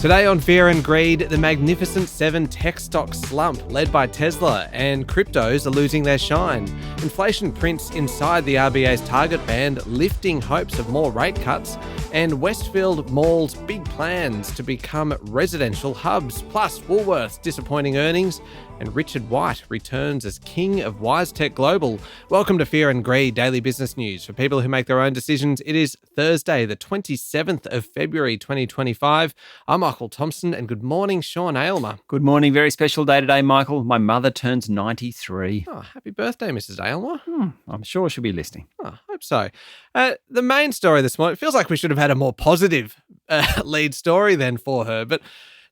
Today on Fear and Greed, the Magnificent Seven tech stock slump led by Tesla, and cryptos are losing their shine. Inflation prints inside the RBA's target band, lifting hopes of more rate cuts, and Westfield Mall's big plans to become residential hubs, plus Woolworths' disappointing earnings, and Richard White returns as king of Wisetech Global. Welcome to Fear and Greed, daily business news for people who make their own decisions. It is Thursday, the 27th of February, 2025. I'm Michael Thompson, and good morning, Sean Aylmer. Good morning. Very special day today, Michael. My mother turns 93. Oh, happy birthday, Mrs. Aylmer. I'm sure she'll be listening. Oh, I hope so. The main story this morning, it feels like we should have had a more positive lead story then for her, but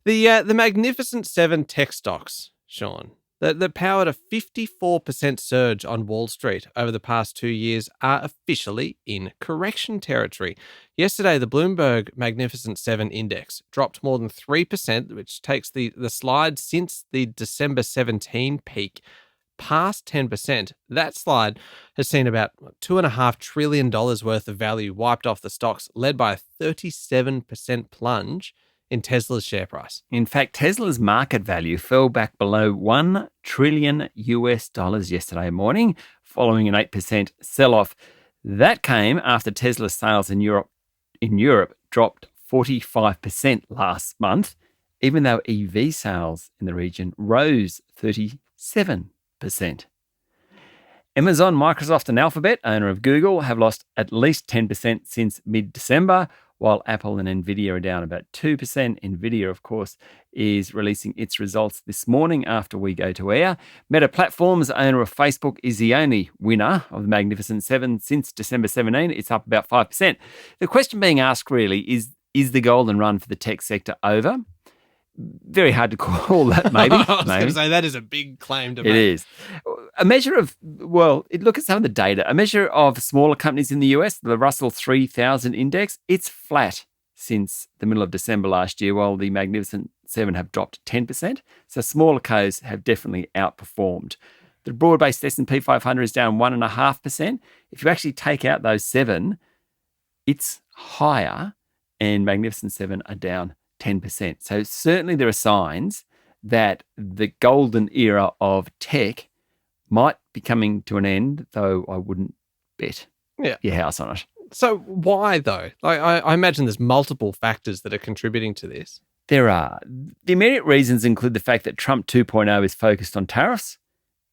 the Magnificent Seven tech stocks, Sean, that powered a 54% surge on Wall Street over the past 2 years are officially in correction territory. Yesterday, the Bloomberg Magnificent Seven index dropped more than 3%, which takes the slide since the December 17 peak past 10%. That slide has seen about $2.5 trillion worth of value wiped off the stocks, led by a 37% plunge in Tesla's share price. In fact, Tesla's market value fell back below $1 trillion yesterday morning, following an 8% sell-off. That came after Tesla's sales in Europe dropped 45% last month, even though EV sales in the region rose 37%. Amazon, Microsoft and Alphabet, owner of Google, have lost at least 10% since mid-December, while Apple and Nvidia are down about 2%. Nvidia, of course, is releasing its results this morning after we go to air. Meta Platforms, owner of Facebook, is the only winner of the Magnificent Seven since December 17. It's up about 5%. The question being asked really is the golden run for the tech sector over? Very hard to call that, maybe. I was going to say, that is a big claim to make. It is. A measure of, look at some of the data. A measure of smaller companies in the US, the Russell 3000 index, it's flat since the middle of December last year, while the Magnificent Seven have dropped 10%. So smaller co's have definitely outperformed. The broad-based S&P 500 is down 1.5%. If you actually take out those seven, it's higher, and Magnificent Seven are down 10%. So certainly there are signs that the golden era of tech might be coming to an end, though I wouldn't bet your house on it. So why, though? I imagine there's multiple factors that are contributing to this. There are. The immediate reasons include the fact that Trump 2.0 is focused on tariffs,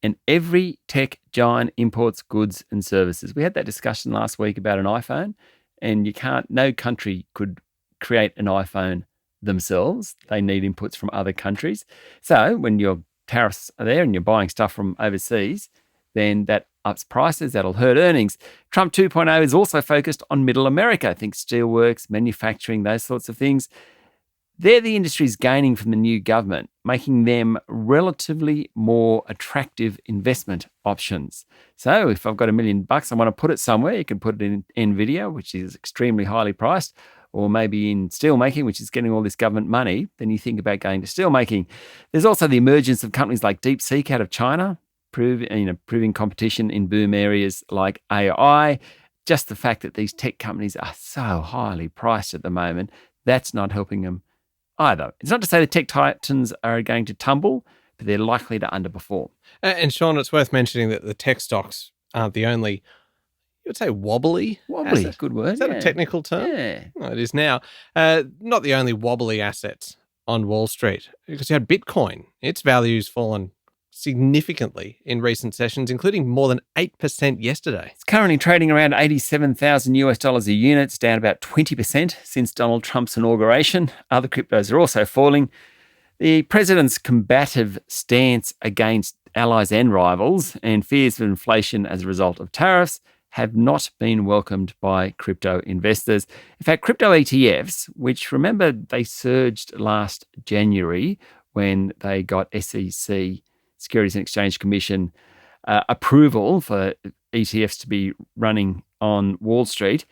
and every tech giant imports goods and services. We had that discussion last week about an iPhone, and no country could create an iPhone themselves. They need inputs from other countries. So when your tariffs are there and you're buying stuff from overseas, then that ups prices, that'll hurt earnings. Trump 2.0 is also focused on middle America. Think steelworks, manufacturing, those sorts of things. They're the industries gaining from the new government, making them relatively more attractive investment options. So if I've got $1 million, I want to put it somewhere, you can put it in Nvidia, which is extremely highly priced, or maybe in steelmaking, which is getting all this government money, then you think about going to steelmaking. There's also the emergence of companies like DeepSeek out of China, proving competition in boom areas like AI. Just the fact that these tech companies are so highly priced at the moment, that's not helping them either. It's not to say the tech titans are going to tumble, but they're likely to underperform. And Sean, it's worth mentioning that the tech stocks aren't the only, you would say wobbly asset? Good word. Is that a technical term? Yeah. No, it is now. Not the only wobbly assets on Wall Street, because you had Bitcoin. Its value's fallen significantly in recent sessions, including more than 8% yesterday. It's currently trading around $87,000 a unit. It's down about 20% since Donald Trump's inauguration. Other cryptos are also falling. The president's combative stance against allies and rivals and fears of inflation as a result of tariffs have not been welcomed by crypto investors. In fact, crypto ETFs, which remember they surged last January when they got SEC, Securities and Exchange Commission, approval for ETFs to be running on Wall Street.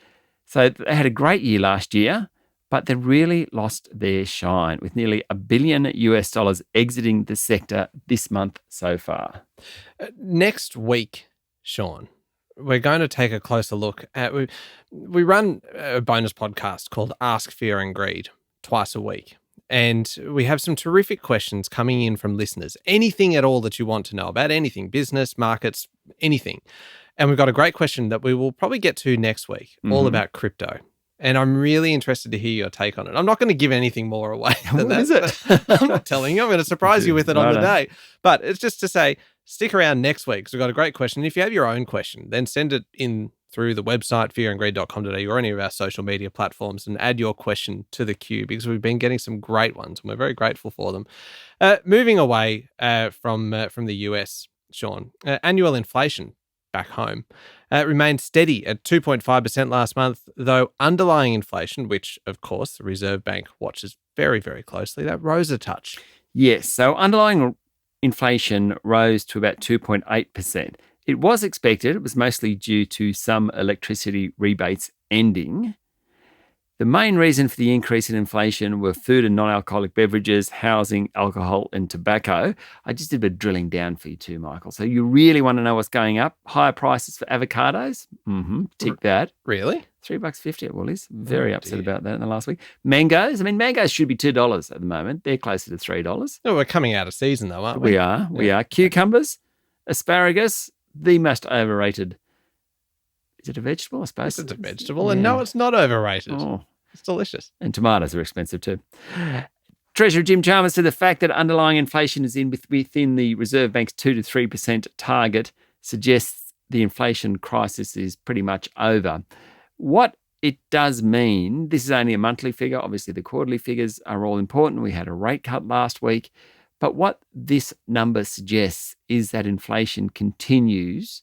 So they had a great year last year, but they really lost their shine, with nearly $1 billion exiting the sector this month so far. Next week, Sean, we're going to take a closer look at, we run a bonus podcast called Ask Fear and Greed twice a week. and we have some terrific questions coming in from listeners. Anything at all that you want to know about anything, business, markets, anything. And we've got a great question that we will probably get to next week, all about crypto. And I'm really interested to hear your take on it. I'm not going to give anything more away than What that. is it? I'm not telling you. I'm going to surprise you with it on the day. But it's just to say, stick around next week because we've got a great question. If you have your own question, then send it in through the website, fearandgreed.com.au or any of our social media platforms and add your question to the queue because we've been getting some great ones and we're very grateful for them. Moving away from the US, Sean, annual inflation back home remained steady at 2.5% last month, though underlying inflation, which of course the Reserve Bank watches very, very closely, that rose a touch. Yes, so underlying inflation rose to about 2.8%. It was expected. It was mostly due to some electricity rebates ending. The main reason for the increase in inflation were food and non-alcoholic beverages, housing, alcohol, and tobacco. I just did a bit of drilling down for you too, Michael. So you really want to know what's going up? Higher prices for avocados? Tick that. Really? $3.50 at Woolies. Very upset about that in the last week. Mangoes? I mean, mangoes should be $2 at the moment. They're closer to $3. No, we're coming out of season though, aren't we? We are. Cucumbers, asparagus, the most overrated. Is it a vegetable? I suppose it's a vegetable, and no, it's not overrated. Oh. It's delicious. And tomatoes are expensive too. Treasurer Jim Chalmers said the fact that underlying inflation is within the Reserve Bank's 2 to 3% target suggests the inflation crisis is pretty much over. What it does mean, this is only a monthly figure. Obviously, the quarterly figures are all important. We had a rate cut last week. But what this number suggests is that inflation continues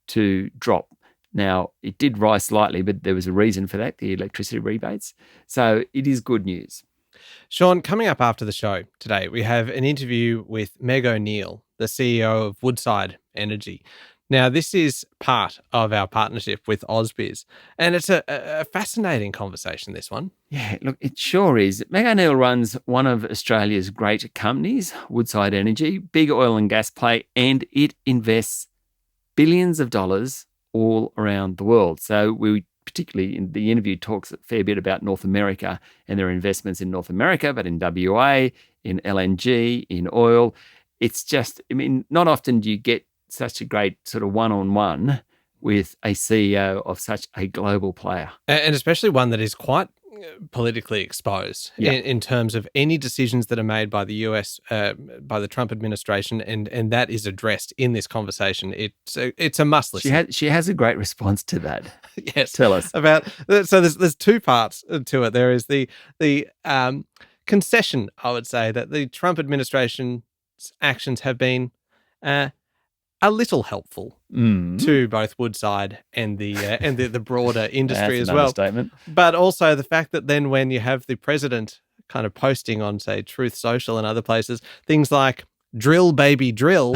to drop. Now, it did rise slightly, but there was a reason for that, the electricity rebates. So it is good news. Sean, coming up after the show today, we have an interview with Meg O'Neill, the CEO of Woodside Energy. Now, this is part of our partnership with AusBiz, and it's a fascinating conversation, this one. Yeah, look, it sure is. Meg O'Neill runs one of Australia's great companies, Woodside Energy, big oil and gas play, and it invests billions of dollars all around the world. So we particularly in the interview talks a fair bit about North America and their investments in North America, but in WA, in LNG, in oil. It's just, I mean, not often do you get such a great sort of one-on-one with a CEO of such a global player. And especially one that is quite politically exposed in terms of any decisions that are made by the US, by the Trump administration, and that is addressed in this conversation. It's a must listen. She has a great response to that. Yes. Tell us. So there's two parts to it. There is the concession, I would say, that the Trump administration's actions have been a little helpful to both Woodside and the broader industry as well. Statement. But also the fact that then when you have the president kind of posting on, say, Truth Social and other places, things like "drill, baby, drill,"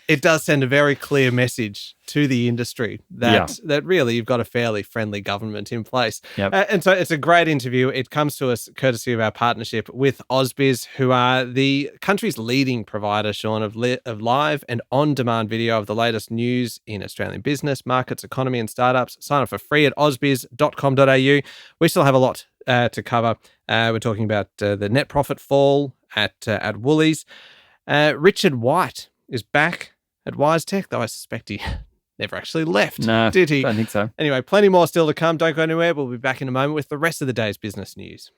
it does send a very clear message to the industry that really you've got a fairly friendly government in place. Yep. And so it's a great interview. It comes to us courtesy of our partnership with AusBiz, who are the country's leading provider, Sean, of live and on-demand video of the latest news in Australian business, markets, economy and startups. Sign up for free at ausbiz.com.au. We still have a lot to cover. We're talking about the net profit fall at Woolies. Richard White is back at Wisetech, though I suspect he never actually left, did he? I don't think so. Anyway, plenty more still to come. Don't go anywhere. We'll be back in a moment with the rest of the day's business news.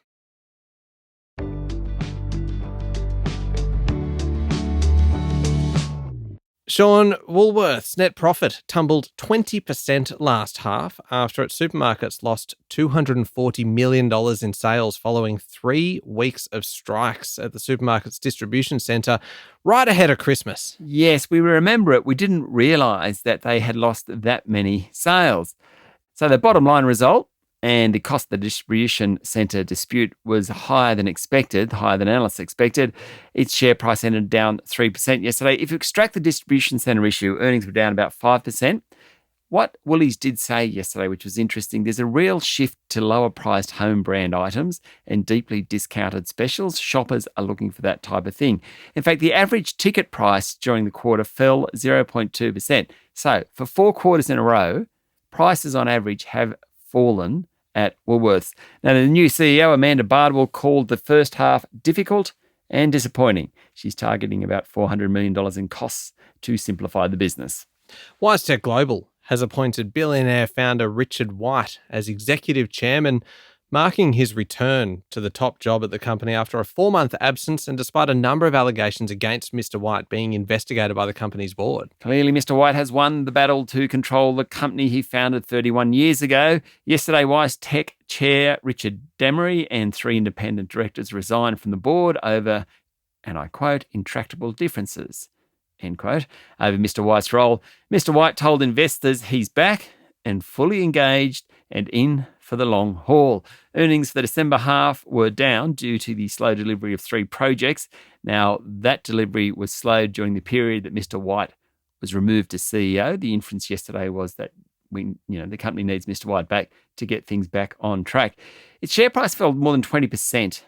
Sean, Woolworths' net profit tumbled 20% last half after its supermarkets lost $240 million in sales following 3 weeks of strikes at the supermarket's distribution centre right ahead of Christmas. Yes, we remember it. We didn't realise that they had lost that many sales. So the bottom line result, and the cost of the distribution centre dispute was higher than expected, higher than analysts expected. Its share price ended down 3% yesterday. If you extract the distribution centre issue, earnings were down about 5%. What Woolies did say yesterday, which was interesting, there's a real shift to lower-priced home brand items and deeply discounted specials. Shoppers are looking for that type of thing. In fact, the average ticket price during the quarter fell 0.2%. So for 4 quarters in a row, prices on average have fallen at Woolworths. Now, the new CEO, Amanda Bardwell, called the first half difficult and disappointing. She's targeting about $400 million in costs to simplify the business. Wisetech Global has appointed billionaire founder Richard White as executive chairman, marking his return to the top job at the company after a 4-month absence and despite a number of allegations against Mr. White being investigated by the company's board. Clearly, Mr. White has won the battle to control the company he founded 31 years ago. Yesterday, Wisetech chair Richard Demery and 3 independent directors resigned from the board over, and I quote, intractable differences, end quote, over Mr. White's role. Mr. White told investors he's back and fully engaged and in for the long haul. Earnings for the December half were down due to the slow delivery of 3 projects. Now, that delivery was slowed during the period that Mr. White was removed as CEO. The inference yesterday was that the company needs Mr. White back to get things back on track. Its share price fell more than 20%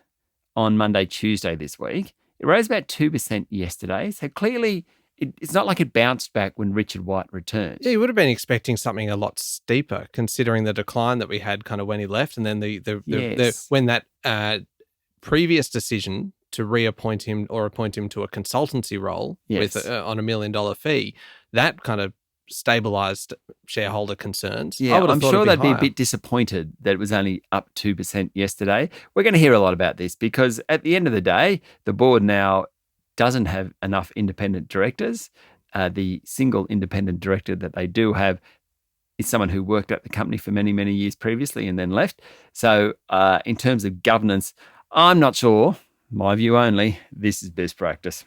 on Monday, Tuesday this week. It rose about 2% yesterday. So clearly, it's not like it bounced back when Richard White returned. Yeah, you would have been expecting something a lot steeper, considering the decline that we had kind of when he left, and then when that previous decision to reappoint him or appoint him to a consultancy role with on $1 million fee, that kind of stabilised shareholder concerns. Yeah, I'm sure they'd be a bit disappointed that it was only up 2% yesterday. We're going to hear a lot about this because at the end of the day, the board now doesn't have enough independent directors. The single independent director that they do have is someone who worked at the company for many, many years previously and then left. So in terms of governance, I'm not sure, my view only, this is best practice.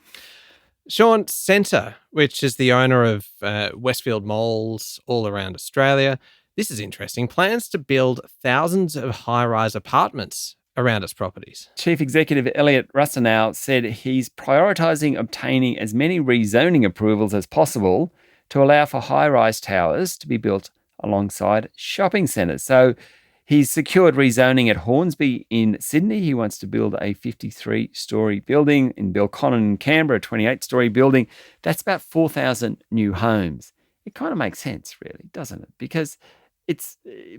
Sean, Scentre, which is the owner of Westfield malls all around Australia, this is interesting, plans to build thousands of high-rise apartments around its properties. Chief Executive Elliot Rusanow said he's prioritising obtaining as many rezoning approvals as possible to allow for high-rise towers to be built alongside shopping centres. So he's secured rezoning at Hornsby in Sydney. He wants to build a 53-storey building. In Belconnen in Canberra, a 28-storey building. That's about 4,000 new homes. It kind of makes sense, really, doesn't it? Because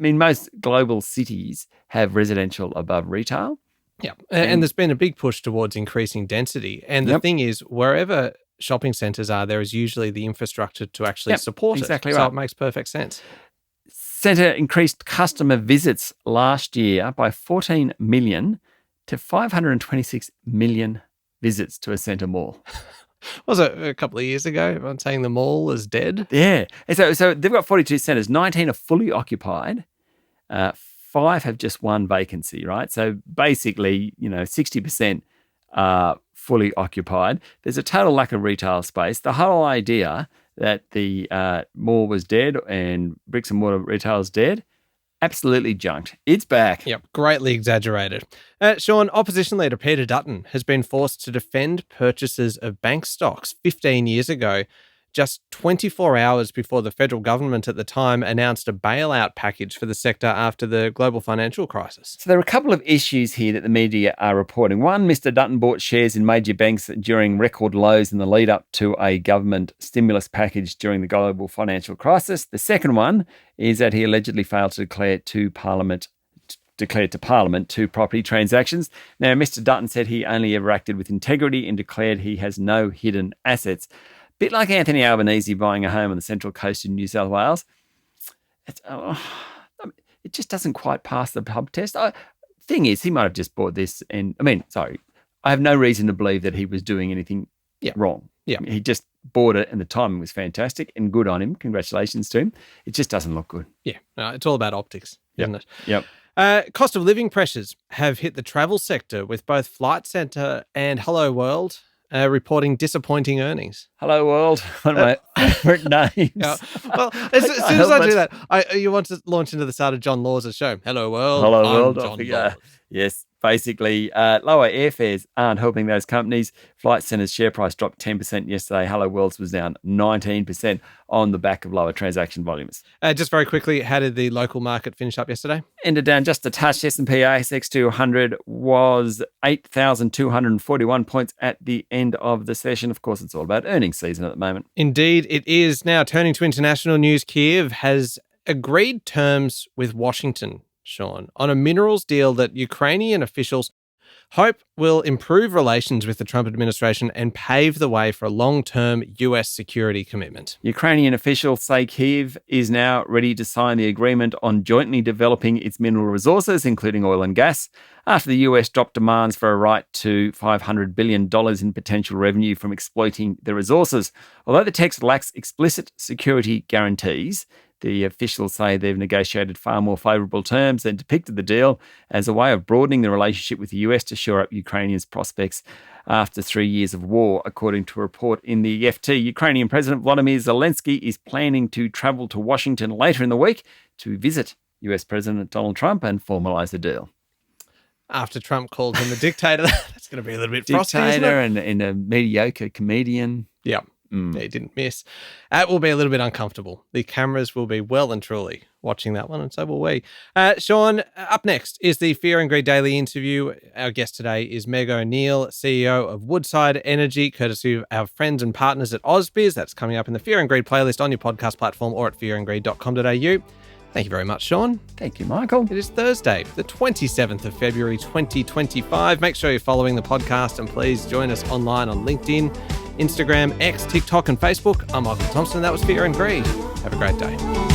most global cities have residential above retail. Yeah, and there's been a big push towards increasing density. And the thing is, wherever shopping centres are, there is usually the infrastructure to actually support it. Exactly right. So it makes perfect sense. Scentre increased customer visits last year by 14 million to 526 million visits to a Scentre mall. Was it a couple of years ago? Everyone saying the mall is dead? Yeah. And so they've got 42 centres. 19 are fully occupied. 5 have just one vacancy, right? So basically, 60% are fully occupied. There's a total lack of retail space. The whole idea that the mall was dead and bricks and mortar retail is dead, absolutely junked. It's back. Yep, greatly exaggerated. Sean, opposition leader Peter Dutton has been forced to defend purchases of bank stocks 15 years ago, just 24 hours before the federal government at the time announced a bailout package for the sector after the global financial crisis. So there are a couple of issues here that the media are reporting. One, Mr. Dutton bought shares in major banks during record lows in the lead up to a government stimulus package during the global financial crisis. The second one is that he allegedly failed to declare to Parliament 2 property transactions. Now, Mr. Dutton said he only ever acted with integrity and declared he has no hidden assets. Bit like Anthony Albanese buying a home on the Central Coast in New South Wales. It just doesn't quite pass the pub test. Thing is, he might have just bought this I have no reason to believe that he was doing anything wrong. Yeah. He just bought it and the timing was fantastic and good on him. Congratulations to him. It just doesn't look good. Yeah, it's all about optics, isn't it? Yep. Cost of living pressures have hit the travel sector with both Flight Centre and Hello World reporting disappointing earnings. Hello World, one of my favourite names. Yeah. Well, as soon as I do that, you want to launch into the start of John Law's show. Hello World. Hello I'm World. John Law. Yes, basically, lower airfares aren't helping those companies. Flight Centre's share price dropped 10% yesterday. Hello World's was down 19% on the back of lower transaction volumes. Just very quickly, how did the local market finish up yesterday? Ended down just a touch. S&P ASX 200 was 8,241 points at the end of the session. Of course, it's all about earnings season at the moment. Indeed, it is. Now, turning to international news, Kiev has agreed terms with Washington, Sean, on a minerals deal that Ukrainian officials hope will improve relations with the Trump administration and pave the way for a long-term US security commitment. Ukrainian officials say Kyiv is now ready to sign the agreement on jointly developing its mineral resources, including oil and gas, after the US dropped demands for a right to $500 billion in potential revenue from exploiting the resources. Although the text lacks explicit security guarantees, the officials say they've negotiated far more favourable terms and depicted the deal as a way of broadening the relationship with the US to shore up Ukrainians' prospects after 3 years of war, according to a report in the FT. Ukrainian President Volodymyr Zelensky is planning to travel to Washington later in the week to visit US President Donald Trump and formalise the deal. After Trump called him a dictator, that's going to be a little bit frosty, isn't Dictator it? and a mediocre comedian. Yeah. Yeah, he didn't miss. It will be a little bit uncomfortable. The cameras will be well and truly watching that one, and so will we. Sean, up next is the Fear and Greed Daily interview. Our guest today is Meg O'Neill, CEO of Woodside Energy, courtesy of our friends and partners at AusBiz. That's coming up in the Fear and Greed playlist on your podcast platform or at fearandgreed.com.au. Thank you very much, Sean. Thank you, Michael. It is Thursday, the 27th of February, 2025. Make sure you're following the podcast and please join us online on LinkedIn, Instagram, X, TikTok and Facebook. I'm Michael Thompson. That was Fear and Greed. Have a great day.